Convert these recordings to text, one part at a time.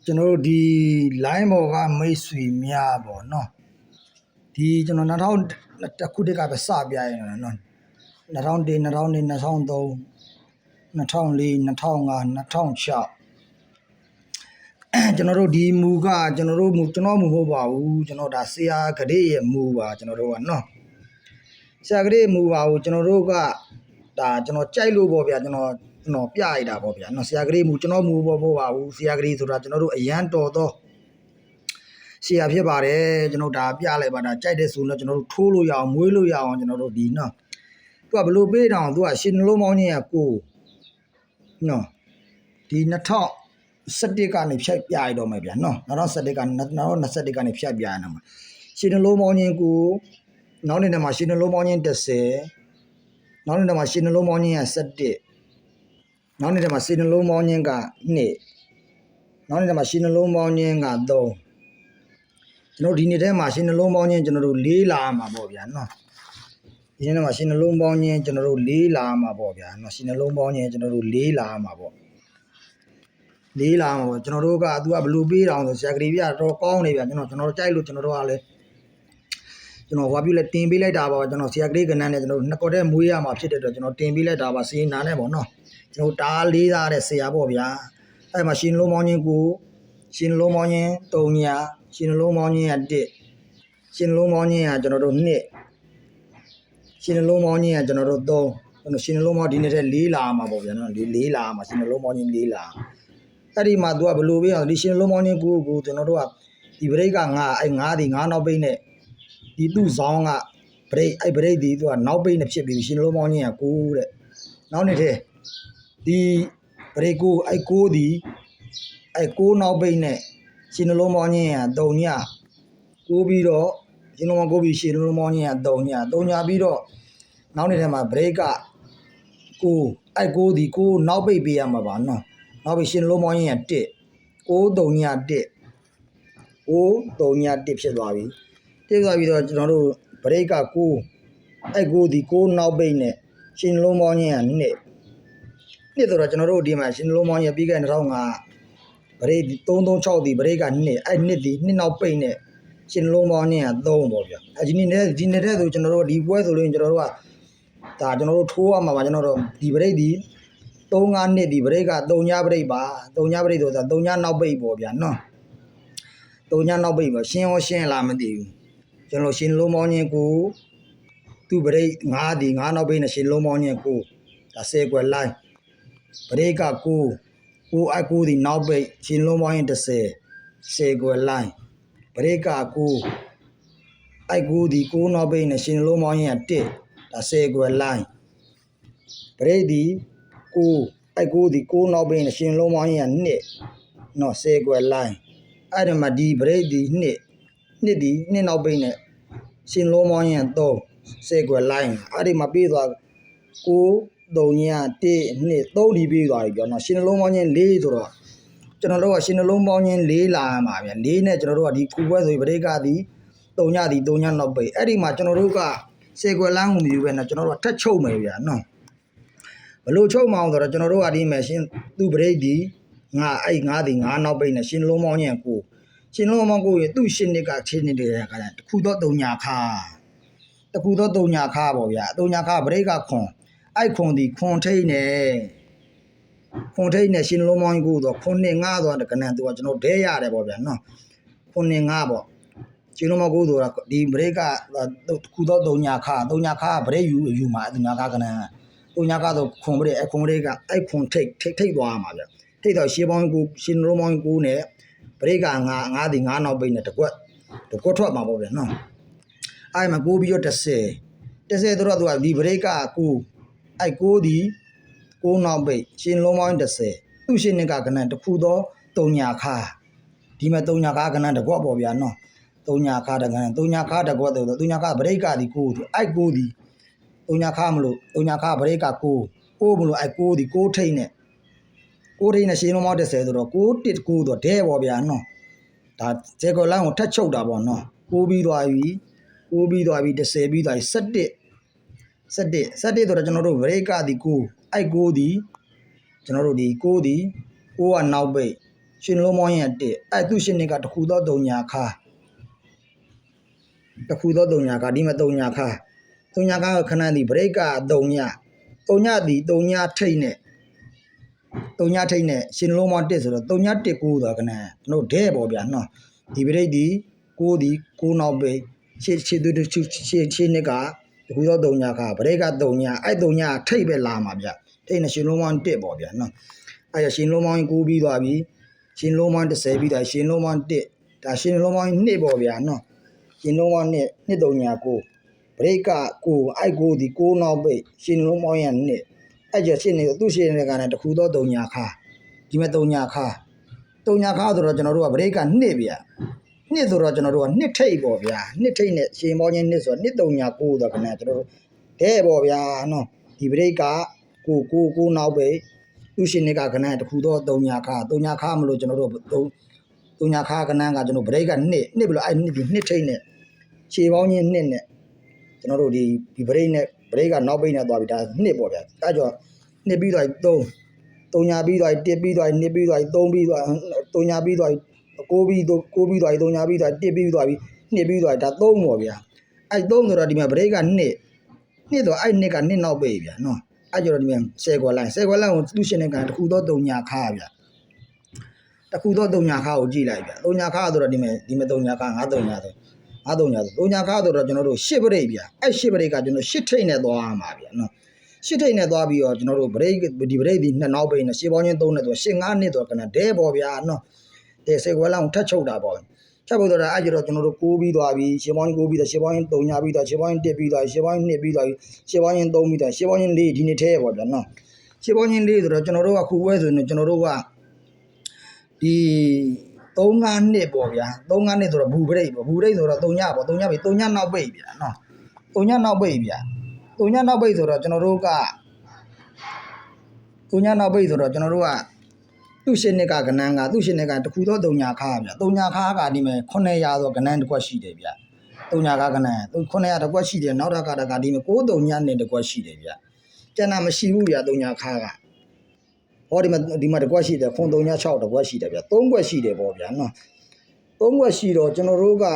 ကျွန်တော်တို့ဒီ line ပေါ်ကမိတ်ဆွေများပေါ့နော်ဒီကျွန်တော်2000ခုတည်းကပဲစပြရရင်နော်2001 2002 2003 2004 2005 2006ကျွန်တော်တို့ဒီမူကကျွန်တော်မူမဟုတ်ပါဘူးကျွန်တော်ဒါဆရာကလေးရဲ့မူပါကျွန်တော်တို့ကနော်ဆရာကလေးမူပါဘူးကျွန်တော်တို့ကဒါကျွန်တော်ကြိုက်လို့ပေါ့ဗျာကျွန်တော်ပြရတာပေါ့ဗျာနော်ဆရာကလေးမူကျွန်တော်မူပေါ့ပါဘူးဆရာကလေးဆိုတာကျွန်တော်တို့အရန်တော်တော့ဆရာဖြစ်ပါတယ်ကျွန်တော်ဒါပြလိုက်ပါဒါကြိုက်တဲ့ဆိုတော့ကျွန်တော်တို့ထိုးလို့ရအောင်မွေးလို့ရအောင်ကျွန်တော်တို့ဒီနော်သူကဘလို့ပေးတောင်သူကရှင်နှလုံးပေါင်းခြင်းကကိုနော်ဒီ2011ကနေဖြတ်ပြရတော့မယ်ဗျာနော်2011ကနေ2021ကနေဖြတ်ပြရအောင်ရှင်နှလုံးပေါင်းခြင်းကိုနောက်နေ့တည်းမှာရှင်နှလုံးပေါင်းခြင်း10နောက်နေ့တည်းမှာရှင်နှလုံးပေါင်းခြင်းက17နောက်နေ့တည်းမှာရှင်နှလုံးပေါင်းခြင်းက2နောက်နေ့တည်းမှာရှင်နှလုံးပေါင်းခြင်းက3ကျွန်တော်ဒီနေ့ထဲမှာရှင်နှလုံးပေါင်းခြင်းကျွန်တော်တို့4လာမှာပေါ့ဗျာနော်ဒီနေ့မှာရှင်နှလုံးပေါင်းခြင်းကျွန်တော်တို့4လာမှာပေါ့ဗျာနော်ရှင်နှလုံးပေါင်းခြင်းကျွန်တော်တို့4လာမှာပေါ့4လာမှာပေါ့ကျွန်တော်တို့ကသူကဘလို့ပေးတောင်ဆိုဆရာကလေးပြတော့ကောင်းနေဗျာကျွန်တော်ကြိုက်လို့ကျွန်တော်တို့ကလည်းကျွန်တော်ဟွာပြလဲတင်ပေးလိုက်တာပါကျွန်တော်ဆရာကလေးကနန်းနဲ့ကျွန်တော်နှစ်ကော်တဲ့မွေးရမှာဖြစ်တဲ့အတွက်ကျွန်တော်တင်ပေးလိုက်တာပါစေနာနဲ့ပေါ့နော်ကျွန်တော်တားလေးသားတဲ့ဆရာပေါ့ဗျာအဲ့မှာရှင်နှလုံးပေါင်းခြင်းကိုရှင်နှလုံးပေါင်းခြင်း3ညာရှင်နှလုံးပေါင်းခြင်းက1ရှင်နှလုံးပေါင်းခြင်းကကျွန်တော်တို့2ရှင်နှလုံးပေါင်းခြင်းကကျွန်တော်တို့3ရှင်နှလုံးပေါင်းဒီနေ့တဲ့4လာမှာပေါ့ဗျာနော်4လာမှာရှင်နှလုံးပေါင်းခြင်း4လာအဲ့ဒီမှာသူကဘလို့ပေးအောင်ဒီရှင်နှလုံးပေါင်းခြင်းကိုကျွန်တော်တို့ကဒီဘရိတ်က9အဲ့9ဒီ9နောက်ပိတ်နဲ့ဒီသူ့ဆောင်ကဘရိတ်ဒီသူကနောက်ပိတ်နဲ့ဖြစ်ပြီးရှင်နှလုံးပေါင်းခြင်းက9တဲ့နောက်နေ့တဲ့ဒီဘရိတ်ကိုအဲ့9ဒီအဲ့9နောက်ပိတ်နဲ့ရှင်နှလုံးပေါင်းခြင်းက3ည9ပြီးတော့ရှင်နှလုံးပေါင်း9ပြီးရှင်နှလုံးပေါင်းခြင်းက3ညပြီးတော့နောက်နေ့ထဲမှာဘရိတ်က9အဲ့9ဒီ9နောက်ပိတ်ပေးရမှာပါနော်နောက်ပြီးရှင်နှလုံးပေါင်းခြင်းက1 9 3ည1 9 3ည1ဖြစ်သွားပြီဖြစ်သွားပြီးတော့ကျွန်တော်တို့ဘရိတ်က9အဲ့9ဒီ9နောက်ပိတ်နဲ့ရှင်နှလုံးပေါင်းခြင်းက2ဆိုတော့ကျွန်တော်တို့ဒီမှာရှင်နှလုံးပေါင်းခြင်းပြီးခဲ့2005ဘရိတ်336ဒီဘရိတ်က2အဲ့2ဒီ2နောက်ပိတ်နဲ့ရှင်နှလုံးပေါင်းခြင်းက3ပေါ့ဗျာအဲ့ဒီနေ့တဲ့ဆိုကျွန်တော်တို့ဒီပွဲဆိုလို့ကျွန်တော်တို့ကဒါကျွန်တော်တို့ထိုးရမှာပါကျွန်တော်တို့ဒီဘရိတ်ဒီ35နှစ်ဒီဘရိတ်က3ညဘရိတ်ပါ3ညဘရိတ်ဆိုတာ3ညနောက်ပိတ်ပေါ့ဗျာနော်3ညနောက်ပိတ်ပါရှင်းရောရှင်းလားမသိဘူးကျွန်တော်ရှင်လုံးပေါင်းခြင်းကိုသူ့ဘရိတ်9ဒီ9နောက်ပိတ်နဲ့ရှင်လုံးပေါင်းခြင်းကိုဒါ10ကွယ်လိုက်ဘရိတ်က9အကူဒီနောက်ပိတ်ရှင်လုံးပေါင်းခြင်း10ကွယ်လိုက်ဘရိတ်က9အကူဒီ9နောက်ပိတ်နဲ့ရှင်လုံးပေါင်းခြင်း1ဒါ10ကွယ်လိုက်ဘရိတ်ဒီ9အကူဒီ9နောက်ပိတ်နဲ့ရှင်လုံးပေါင်းခြင်း2နော်10ကွယ်လိုက်အဲ့ဒါမှဒီဘရိတ်ဒီ2ဒီ2နောက်ပိတ်နဲ့ရှင်လုံးပေါင်းခြင်း3 10ကွယ်လိုက်အဲ့ဒီမှာပြေးသွား9 3ည1 2 3ဒီပြေးသွားပြီပြောနော်ရှင်နှလုံးပေါင်းခြင်း4ဆိုတော့ကျွန်တော်တို့ကရှင်နှလုံးပေါင်းခြင်း4လာမှာဗျာ4နဲ့ကျွန်တော်တို့ကဒီခုပွဲဆိုဘရိတ်ကဒီ3ညဒီ3ညနောက်ပိတ်အဲ့ဒီမှာကျွန်တော်တို့က10ကွယ်လမ်းကိုမယူပဲနော်ကျွန်တော်တို့ကထက်ချုပ်မယ်ဗျာနော်ဘလို့ချုပ်မအောင်ဆိုတော့ကျွန်တော်တို့ကဒီမယ်ရှင်သူ့ဘရိတ်ဒီ9အဲ့9ဒီ9နောက်ပိတ်နဲ့ရှင်နှလုံးပေါင်းခြင်း9ရှင်နှလုံးပေါင်း9ရသူ့ရှင်းနှစ်ကချင်းနေတဲ့ခါတခုတော့3ညခါတခုတော့3ညခါပေါ့ဗျာ3ညခါဘရိတ်ကခွန်အဲ့ခွန်ဒီခွန်ထိတ်နဲ့ရှင်နှလုံးပေါင်း9တော့ခွန်နဲ့9တော့ကနန်သူကကျွန်တော်ဒဲရတယ်ပေါ့ဗျာနော်ခွန်နဲ့9ပေါ့ရှင်နှလုံးပေါင်း9ဆိုတာဒီဘရိတ်ကတခုတော့3ညခါဘရိတ်ယူမှာ3ညခါကနန်3ညခါတော့ခွန်ဘရိတ်အဲ့ခွန်ဘရိတ်ကအဲ့ခွန်ထိတ်သွားမှာဗျာထိတ်တော့ရှင်နှလုံးပေါင်း9နဲ့ဘရိတ်က9ဒီ9နောက်ပိတ်နဲ့တကွက်ထွက်မှာပေါ့ဗျာနော်အဲ့မှာ9ပြီးတော့10ဆိုတော့သူကဒီဘရိတ်က9အဲ့9ဒီ9နောက်ပိတ်ရှင်လုံးပေါင်း10သူ့ရှင်နှစ်ကကနန်တခုတော့3ညခါဒီမှာ3ညခါကနန်တကွက်ပေါ့ဗျာနော်3ညခါတကနန်3ညခါတကွက်တော့3ညခါဘရိတ်ကဒီ9အဲ့9ဒီ3ညခါမလို့3ညခါဘရိတ်က9မလို့အဲ့9ဒီ9ထိတ်နဲ့ရှင်လုံးပေါင်း10ဆိုတော့9 1 9တော့ဒဲပေါ့ဗျာနော်ဒါဇေကောလန်းကိုထက်ချုပ်တာပေါ့နော်9ပြီးသွားပြီ10ပြီးသွားပြီ17ဆိုတော့ကျွန်တော်တို့ဘရိတ်ကဒီ9အဲ့9ဒီကျွန်တော်တို့ဒီ9ကနောက်ပိတ် ရှင်လုံးမောင်းရင်တစ်အဲ့သူရှင်နေကတခုသောတုံညာခါတခုသောတုံညာခါဒီမှာတုံညာခါတုံညာခါခဏဒီဘရိတ်ကတုံညာဒီတုံညာထိတ်နဲ့ရှင်လုံးမောင်းတစ်ဆိုတော့တုံညာတစ်ကိုတော့ခဏကျွန်တော်ဒဲပေါ့ဗျာနော်ဒီဘရိတ်ဒီကိုနောက်ပိတ်ရှေ့သူရှေ့နေကတခုသောတုံညာခါဘရိတ်ကတုံညာအဲ့တုံညာထိတ်ပဲလာမှာဗျထိတ်နဲ့ရှင်လုံးမောင်းတစ်ပေါ့ဗျာနော်အဲ့ရရှင်လုံးမောင်းကိုပြီးသွားပြီရှင်လုံးမောင်း30ပြီးသွားရှင်လုံးမောင်း1ဒါရှင်လုံးမောင်း2ပေါ့ဗျာနော်ရှင်လုံးမောင်း2တုံညာကိုဘရိတ်ကကိုအဲ့ကိုဒီကိုနောက်ပိတ်ရှင်လုံးမောင်းရ2အဲ့ကျရှင်နေသူရှင်နေကလည်းတခုသောတုံညာခါဒီမဲ့တုံညာခါဆိုတော့ကျွန်တော်တို့ကဘရိတ်က2ဗျာ2ဆိုတော့ကျွန်တော်တို့က2ထိပ်ပေါ့ဗျာ2ထိပ်နဲ့ရှင်မောင်းချင်း2ဆိုတော့2တုံညာ9တော့ခဏကျွန်တော်တို့ဒဲပေါ့ဗျာနော်ဒီဘရိတ်ကကိုနောက်ပိတ်သူရှင်နေကခဏတခုသောတုံညာခါမလို့ကျွန်တော်တို့တုံညာခါကနန်းကကျွန်တော်ဘရိတ်က2ဘလို့အဲ့2ဒီ2ထိပ်နဲ့ခြေပေါင်းချင်း2နဲ့ကျွန်တော်တို့ဒီဘရိတ်ကနောက်ပိတ်နဲ့သွားပြီဒါ2ပေါ့ဗျာအဲကြော2ပြီးသွား3တုံညာပြီးသွား1ပြီးသွား2ပြီးသွား3ပြီးသွားတုံညာပြီးသွား9ပြီးသွားတုံညာပြီးသွား1ပြီးသွားပြီ2ပြီးသွားဒါ3ပေါ့ဗျာအဲ့3ဆိုတော့ဒီမှာဘရိတ်က2ဆိုအဲ့2က2နောက်ပိတ်ဗျာနော်အဲ့ကြောဒီမှာ10ခွက်လိုင်းကိုသူရှင်နေကတခုသောတုံညာခါဗျာတခုသောတုံညာခါကိုကြည့်လိုက်ဗျာတုံညာခါဆိုတော့ဒီမှာတုံညာခါ9တုံညာဆိုတုံညာခါဆိုတော့ကျွန်တော်တို့10ဘရိတ်ဗျာအဲ့10ဘရိတ်ကကျွန်တော်10ထိတ်နဲ့သွားရမှာဗျာနော်10ထိတ်နဲ့သွားပြီးတော့ကျွန်တော်တို့ဘရိတ်ဒီ2နောက်ပိတ်နဲ့10ပေါင်းချင်း3နဲ့ဆို10 5နှစ်တော့ကနဒဲပေါ့ဗျာနော်တဲ့10ခွက်လောင်းထပ်ချုပ်တာပေါ့ချက်ဖို့တော့အဲ့ကျတော့ကျွန်တော်တို့9ပြီးသွားပြီ10ပေါင်း9ပြီးတော့10ပေါင်း3ညာပြီးတော့10ပေါင်း1ပြီးသွား10ပေါင်း2ပြီးသွား10ပေါင်း3ပြီးတော့10ပေါင်း4ဒီနေ့ထဲပေါ့ဗျာနော်10ပေါင်း4ဆိုတော့ကျွန်တော်တို့ကခုဝဲဆိုရင်ကျွန်တော်တို့ကဒီ3-5နှစ်ပေါ့ဗျာ3-5နှစ်ဆိုတော့ဘူးဘရိတ်ဆိုတော့3ညပေါ့3ညပြီ3ညနောက်ပိတ်ဗျာနော်3ညနောက်ပိတ်ဗျာ3ညနောက်ပိတ်ဆိုတော့ကျွန်တော်တို့က3ညနောက်ပိတ်ဆိုတော့ကျွန်တော်တို့ကသူ့ရှင်နှစ်ကကနန်းကသူ့ရှင်နှစ်ကတခုသောတုံညာခါဗျာတုံညာခါကဒီမဲ့900ဆိုကနန်းတစ်ခွက်ရှိတယ်ဗျာတုံညာခါကနန်း900တစ်ခွက်ရှိတယ်နောက်တစ်ခါတကဒီမဲ့9တုံညာနဲ့တစ်ခွက်ရှိတယ်ဗျာကျန်တာမရှိဘူးဗျာတုံညာခါကဟောဒီမှာတစ်ခွက်ရှိတယ်ခွန်တုံညာ6တစ်ခွက်ရှိတယ်ဗျာ3ခွက်ရှိတယ်ပေါ့ဗျာနော်3ခွက်ရှိတော့ကျွန်တော်တို့က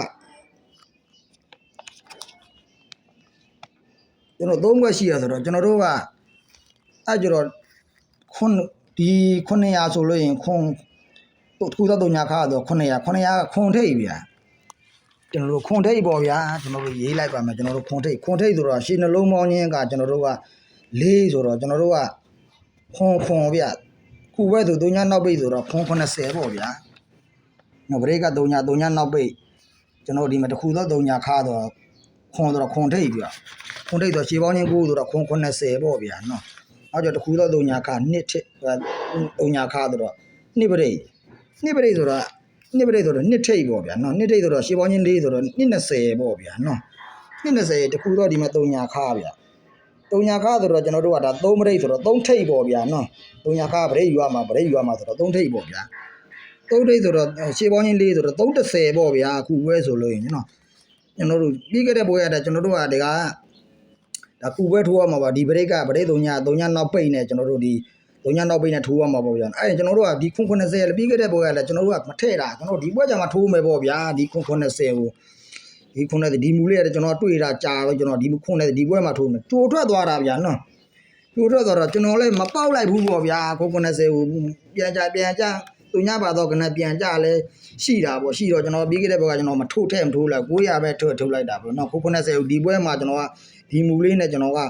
3ခွက်ရှိရဆိုတော့ကျွန်တော်တို့ကအဲ့ကြတော့ဒီ900ဆိုလို့ရင်ခွန်ခုသောတုံညာခါတော့900ခွန်ထိပ်ဗျာကျွန်တော်တို့ခွန်ထိပ်ပေါ့ဗျာကျွန်တော်တို့ရေးလိုက်ပါမယ်ကျွန်တော်တို့ခွန်ထိပ်ဆိုတော့ရှင်းနှလုံးမောင်းခြင်းကကျွန်တော်တို့က4ဆိုတော့ကျွန်တော်တို့ကခွန်ဗျာခုဘဲဆိုတုံညာနောက်ပိတ်ဆိုတော့ခွန်80ပေါ့ဗျာနော်ဘရိတ်ကတုံညာနောက်ပိတ်ကျွန်တော်ဒီမှာတခုသောတုံညာခါတော့ခွန်ဆိုတော့ခွန်ထိပ်ဗျာခွန်ထိပ်ဆိုရှင်းပေါင်းခြင်း9ဆိုတော့ခွန်80ပေါ့ဗျာနော်အဲ့ကြောင့်တခုသောတုံညာခါ2ထစ်တုံညာခါဆိုတော့2ပရိတ်ဆိုတော့2ထိပ်ပေါ့ဗျာနော်2ထိပ်ဆိုတော့ရှင်းပေါင်းခြင်း4ဆိုတော့220ပေါ့ဗျာနော်220တခုသောဒီမှာတုံညာခါဗျာတုံညာခါဆိုတော့ကျွန်တော်တို့ကဒါ3ပရိတ်ဆိုတော့3ထိပ်ပေါ့ဗျာနော်တုံညာခါပရိတ်ယူရမှာဆိုတော့3ထိပ်ပေါ့ဗျာ3ထိပ်ဆိုတော့ရှင်းပေါင်းခြင်း4ဆိုတော့310ပေါ့ဗျာအခုဝဲဆိုလို့ရင်နော်ကျွန်တော်တို့ပြီးခဲ့တဲ့ဘွဲရတာကျွန်တော်တို့ကဒါခုပဲထိုးရမှာပါဒီဘရိတ်တုံညာနောက်ပိတ်နဲ့ကျွန်တော်တို့ဒီတုံညာနောက်ပိတ်နဲ့ထိုးရမှာပေါ့ဗျာအဲ့ကျွန်တော်တို့ကဒီခွန်90ပြီးခဲ့တဲ့ဘွဲရလဲကျွန်တော်တို့ကမထည့်တာကျွန်တော်ဒီဘွဲကြမှာထိုးမယ်ပေါ့ဗျာဒီခွန်90ကိုဒီခွန်90ဒီမူလေးရတယ်ကျွန်တော်တွေ့တာကြာတော့ကျွန်တော်ဒီခွန်90ဒီဘွဲမှာထိုးမယ်တိုးထွက်သွားတာဗျာနော်တိုးထွက်သွားတော့ကျွန်တော်လည်းမပေါက်လိုက်ဘူးပေါ့ဗျာခွန်90ကိုပြန်ကြတုံညာပါတော့ကနပြန်ကြလဲရှိတာပေါ့ရှိတော့ကျွန်တော်ပြီးခဲ့တဲ့ဘွဲကကျွန်တော်မထိုးလိုက်900ပဲထုတ်လိုက်တာပေါ့နော်ခွန်90ကိုဒီဘွဲမှာကျွန်တော်ကဒီမူလေးနဲ့ကျွန်တော်က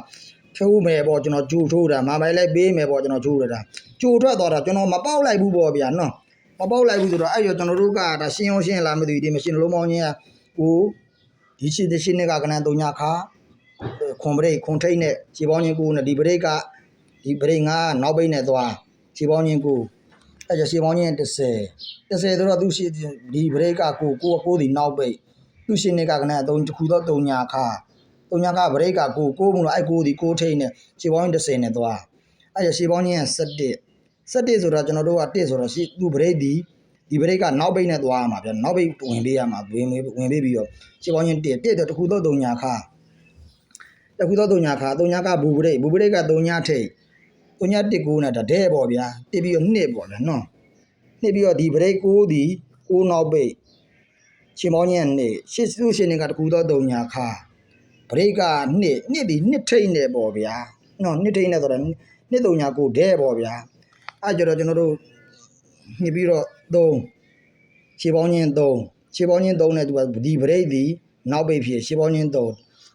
ထိုးမယ်ပေါ့ကျွန်တော်ကြိုထိုးတာမပိုင်လိုက်ပေးမယ်ပေါ့ကျွန်တော်ထိုးရတာကြိုထွက်သွားတာကျွန်တော်မပေါက်လိုက်ဘူးပေါ့ဗျာနော်မပေါက်လိုက်ဘူးဆိုတော့အဲ့ရကျွန်တော်တို့ကဒါရှင်းအောင်ရှင်းလာမသိဘူးဒီမရှင်းလုံးမောင်းချင်းကကိုဒီရှင်းနေကကနန်းတုံညာခါခွန်ဘရိတ်ခွန်ထိတ်နဲ့ခြေပေါင်းချင်းကိုနဲ့ဒီဘရိတ်ငါနောက်ပိတ်နဲ့သွားခြေပေါင်းချင်းကိုအဲ့ကျခြေပေါင်းချင်း30ဆိုတော့သူရှိဒီဘရိတ်ကကိုဒီနောက်ပိတ်သူရှင်းနေကကနန်း3ခုတော့တုံညာခါတုံညာကဘရိတ်ကကိုမလို့အဲ့ဒီ9ထိတ်နဲ့ခြေပေါင်း30နဲ့သွားအဲ့ကျခြေပေါင်းချင်းက17ဆိုတော့ကျွန်တော်တို့က1ဆိုတော့ရှိသူဘရိတ်ဒီဘရိတ်ကနောက်ပိတ်နဲ့သွားရမှာဗျာနောက်ပိတ်ဝင်ပေးရမှာဝင်ပေးပြီးတော့ခြေပေါင်းချင်း1တော့တခုတော့တုံညာခါတုံညာကဘူဘရိတ်ကတုံညာထိတ်တုံညာ1 9နဲ့တဒဲပေါ့ဗျာ1ပြီးတော့2ပေါ့ဗျာနော် နှစ်ပြီးတော့ဒီ break 6ဒီ6နောက်ပိတ်ရှင်ပေါင်းချင်းနှစ်ရှစ်စုရှင်တွေကတကူတော့3ညာခါ break ကနှစ်ဒီနှစ်ထိတ်နေပေါ့ဗျာနော်နှစ်ထိတ်နေဆိုတော့နှစ်3ညာကိုဒဲပေါ့ဗျာအဲ့ကြတော့ကျွန်တော်တို့နှစ်ပြီးတော့3ရှစ်ပေါင်းချင်း3ရှစ်ပေါင်းချင်း3နဲ့သူကဒီ break ဒီနောက်ပိတ်ဖြစ်ရှစ်ပေါင်းချင်း3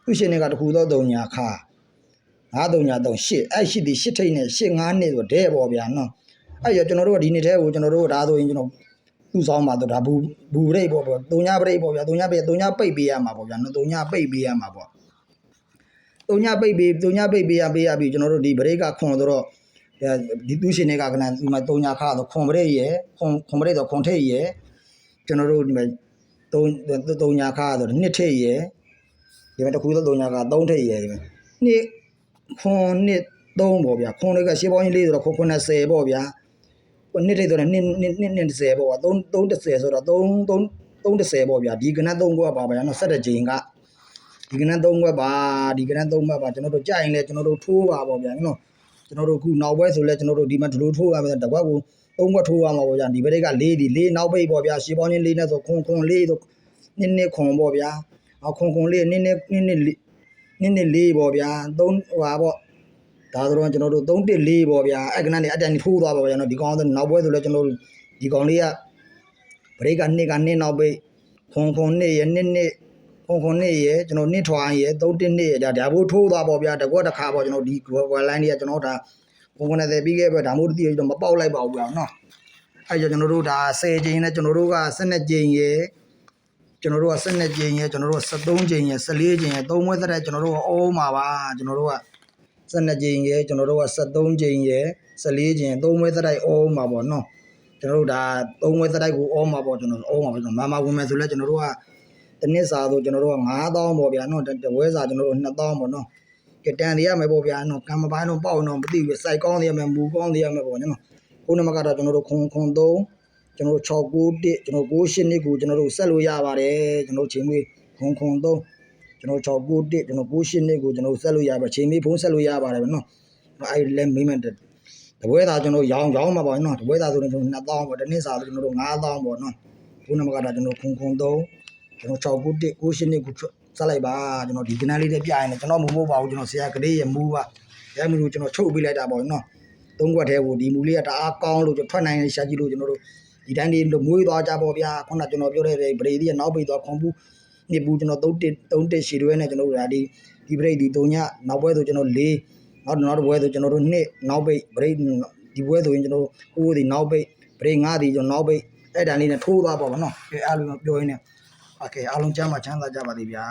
သူရှင်တွေကတကူတော့3ညာခါ9 3ညာ3 8အဲ့8ဒီ8ထိတ်နဲ့8 5နှစ်ဆိုဒဲပေါ့ဗျာနော်အဲ့ရကျွန်တော်တို့ကဒီနှစ်ထဲကိုကျွန်တော်တို့ဒါဆိုရင်ကျွန်တော်သူ့ဆောင်ပါတော့ဒါဘူရိတ်ပေါ့ဗျာ3ညပရိတ်ပေါ့ဗျာ3ညပိတ်ပေးရမှာပေါ့ဗျာနော်3ညပိတ်ပေးရမှာပေါ့3ညပိတ်ပေးရပြီကျွန်တော်တို့ဒီပရိတ်ကခွန်ဆိုတော့ဒီသူရှင်တွေကကနဒီမှာ3ညခါဆိုခွန်ပရိတ်ရယ်ခွန်ပရိတ်ဆိုခွန်ထိတ်ရယ်ကျွန်တော်တို့ဒီမှာ3ညခါဆိုနှစ်ထိတ်ရယ်ဒီမှာတခုတော့3ညခါ3ထိတ်ရယ်ဒီမှာနှစ်ခွန်နှစ်3ပေါ့ဗျာခွန်တွေကရှေးပေါင်းကြီး4ဆိုတော့ခွန်90ပေါ့ဗျာနှစ်ထိတ်ဆိုတော့နှစ်10ပေါ့ကွာ330ဆိုတော့330ပေါ့ဗျာဒီကနန်း3ခွက်ပါဗျာနော်17ကြိမ်ကဒီကနန်း3ခွက်ပါဒီကနန်း3ခွက်ပါကျွန်တော်တို့ကြိုက်ရင်လည်းကျွန်တော်တို့ထိုးပါပေါ့ဗျာနော်ကျွန်တော်တို့ခုနောက်ပွဲဆိုလဲကျွန်တော်တို့ဒီမှာဒီလိုထိုးရမယ်တကွက်ကို3ခွက်ထိုးရမှာပေါ့ဗျာဒီဘက်က4ဒီ4နောက်ပိတ်ပေါ့ဗျာရှေးပေါင်းချင်း4နဲ့ဆိုခွန်4ဆိုနှစ်ခွန်ပေါ့ဗျာခွန်4နှစ်4ပေါ့ဗျာ3ဟိုပါပေါ့ဒါဆိုတော့ကျွန်တော်တို့314ပေါ့ဗျာအဲ့ကနန်းနေအတန်ထိုးသွားပါဗျာနော်ဒီကောင်ဆိုနောက်ပွဲဆိုလဲကျွန်တော်တို့ဒီကောင်လေးကဘရိတ်ကနှစ်နောက်ပိတ်ခွန်နှစ်ရနှစ်ခွန်နှစ်ရကျွန်တော်နှစ်ထွားရ312ရဒါဘိုးထိုးသွားပေါ့ဗျာတကွက်တစ်ခါပေါ့ကျွန်တော်ဒီဝယ်လိုင်းလေးကကျွန်တော်ဒါခွန်90ပြီးခဲ့ပဲဒါမို့တတိယတော့မပေါက်လိုက်ပါဘူးဗျာနော်အဲ့ကျွန်တော်တို့ဒါ10ကြိမ်နဲ့ကျွန်တော်တို့က12ကြိမ်ရကျွန်တော်တို့က12ကြိမ်ရကျွန်တော်တို့က13ကြိမ်ရ14ကြိမ်ရ3ဝက်သက်ကျွန်တော်တို့ကအိုးမှာပါကျွန်တော်တို့က12ကြိမ်ရကျွန်တော်တို့က13ကြိမ်ရ14ကြိမ်3ဝက်သက်အိုးမှာပေါ့နော်ကျွန်တော်တို့ဒါ3ဝက်သက်ကိုအိုးမှာပေါ့ကျွန်တော်အိုးမှာပေါ့မာဝင်မယ်ဆိုလဲကျွန်တော်တို့ကတနစ်စာဆိုကျွန်တော်တို့က9000ပေါ့ဗျာနော်တဝဲစာကျွန်တော်တို့2000ပေါ့နော်ကတန်ရရမယ်ပေါ့ဗျာနော်ကံမပိုင်းတော့ပေါက်တော့မသိဘူးစိုက်ကောင်းရမယ်မူကောင်းရမယ်ပေါ့နော်ခုနမကတော့ကျွန်တော်တို့ခွန်3ကျွန်တော်တို့691ကျွန်တော်98နှစ်ကိုကျွန်တော်တို့ဆက်လို့ရပါတယ်ကျွန်တော်ချိန်မွေးခွန်3ကျွန်တော်691ကျွန်တော်98နှစ်ကိုကျွန်တော်ဆက်လို့ရပါချိန်မွေးဖုံးဆက်လို့ရပါတယ်ဗျနော်အဲ့လဲမိမ့်တယ်တပွဲသားကျွန်တော်ရောင်းမှာပေါ့နော်တပွဲသားဆိုရင်ကျွန်တော်2000ပေါ့တနစ်စာဆိုကျွန်တော်တို့9000ပေါ့နော်ခုနမကတော့ကျွန်တော်ခွန်3ကျွန်တော်691 98နှစ်ကိုဆက်လိုက်ပါကျွန်တော်ဒီကနန်းလေးနဲ့ပြရင်ကျွန်တော်မဟုတ်ပါဘူးကျွန်တော်ဆရာကလေးရမူပါရဲမူကျွန်တော်ချုပ်ပေးလိုက်တာပေါ့နော်သုံးခွက်ထဲကိုဒီမူလေးကတအားကောင်းလို့ထွက်နိုင်ရှာကြည့်လို့ကျွန်တော်တို့ဒီတိုင်းလေးမွေးသွားကြပေါ့ဗျာခုနကျွန်တော်ပြောတဲ့ဗရေဒီကနောက်ပိတ်သွားခွန်ဘူးနှစ်ဘူးကျွန်တော်31ရှည်တွဲနဲ့ကျွန်တော်တို့ဒါဒီဗရေဒီ3ညနောက်ပွဲဆိုကျွန်တော်4နောက်တစ်ပွဲဆိုကျွန်တော်တို့2နောက်ပိတ်ဗရေဒီပွဲဆိုရင်ကျွန်တော်9ဒီနောက်ပိတ်ဗရေ5ဒီကျွန်တော်နောက်ပိတ်အဲ့တန်လေးနဲ့ထိုးသွားပေါ့ဗောနော်အဲ့အားလုံးပြောရင်းနဲ့โอเคအားလုံးကျမ်းမှာချမ်းသာကြပါသေးဗျာ